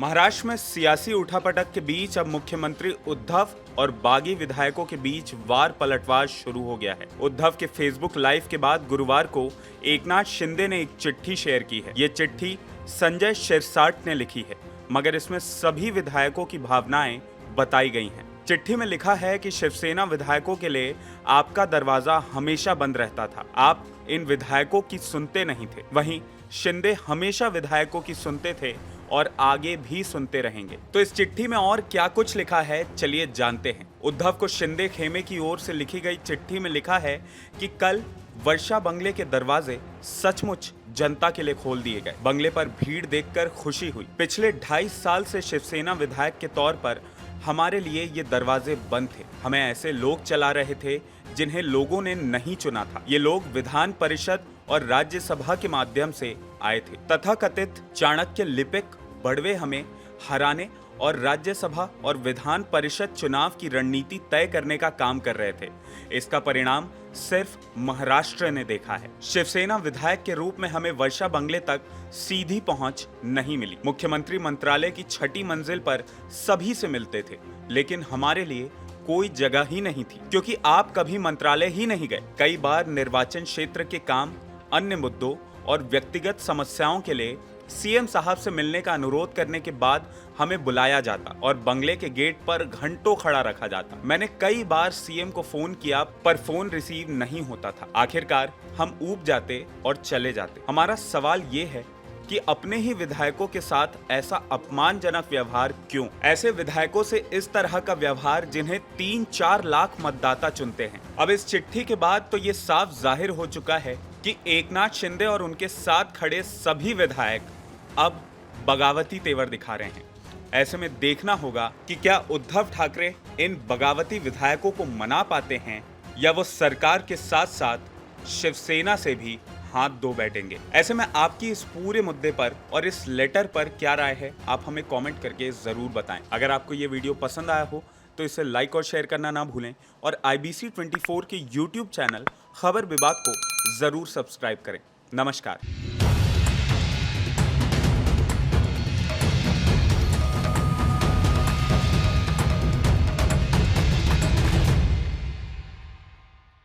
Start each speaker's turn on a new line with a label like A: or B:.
A: महाराष्ट्र में सियासी उठापटक के बीच अब मुख्यमंत्री उद्धव और बागी विधायकों के बीच वार पलटवार शुरू हो गया है। उद्धव के फेसबुक लाइव के बाद गुरुवार को एकनाथ शिंदे ने एक चिट्ठी शेयर की है। ये चिट्ठी संजय शिरसाट ने लिखी है, मगर इसमें सभी विधायकों की भावनाएं बताई गई हैं। चिट्ठी में लिखा है कि शिवसेना विधायकों के लिए आपका दरवाजा हमेशा बंद रहता था, आप इन विधायकों की सुनते नहीं थे। वहीं शिंदे हमेशा विधायकों की सुनते थे और आगे भी सुनते रहेंगे। तो इस चिट्ठी में और क्या कुछ लिखा है, चलिए जानते हैं। उद्धव को शिंदे खेमे की ओर से लिखी गई चिट्ठी में लिखा है कि कल वर्षा बंगले के दरवाजे सचमुच जनता के लिए खोल दिए गए। बंगले पर भीड़ देखकर खुशी हुई। पिछले 2.5 साल से शिवसेना विधायक के तौर पर हमारे लिए ये दरवाजे बंद थे। हमें ऐसे लोग चला रहे थे जिन्हें लोगों ने नहीं चुना था। ये लोग विधान परिषद और राज्यसभा के माध्यम से आए थे। तथाकथित चाणक्य लिपिक बड़वे हमें हराने और राज्यसभा और विधान परिषद चुनाव की रणनीति तय करने का काम कर रहे थे। इसका परिणाम सिर्फ महाराष्ट्र ने देखा है। शिवसेना विधायक के रूप में हमें वर्षा बंगले तक सीधी पहुंच नहीं मिली। मुख्यमंत्री मंत्रालय की 6ठी मंजिल पर सभी से मिलते थे, लेकिन हमारे लिए कोई जगह ही नहीं थी, क्योंकि आप कभी मंत्रालय ही नहीं गए। कई बार निर्वाचन क्षेत्र के काम, अन्य मुद्दों और व्यक्तिगत समस्याओं के लिए सीएम साहब से मिलने का अनुरोध करने के बाद हमें बुलाया जाता और बंगले के गेट पर घंटों खड़ा रखा जाता। मैंने कई बार सीएम को फोन किया, पर फोन रिसीव नहीं होता था। आखिरकार हम ऊब जाते और चले जाते। हमारा सवाल ये है कि अपने ही विधायकों के साथ ऐसा अपमानजनक व्यवहार क्यों? ऐसे विधायकों से इस तरह का व्यवहार जिन्हें 3-4 लाख मतदाता चुनते हैं। अब इस चिट्ठी के बाद तो ये साफ जाहिर हो चुका है कि एकनाथ शिंदे और उनके साथ खड़े सभी विधायक अब बगावती तेवर दिखा रहे हैं। ऐसे में देखना होगा कि क्या उद्धव ठाकरे इन बगावती विधायकों को मना पाते हैं या वो सरकार के साथ साथ शिवसेना से भी हाथ धो बैठेंगे। ऐसे में आपकी इस पूरे मुद्दे पर और इस लेटर पर क्या राय है, आप हमें कमेंट करके जरूर बताएं। अगर आपको ये वीडियो पसंद आया हो तो इसे लाइक और शेयर करना ना भूलें और IBC 24 के YouTube चैनल खबर विभाग को जरूर सब्सक्राइब करें। नमस्कार।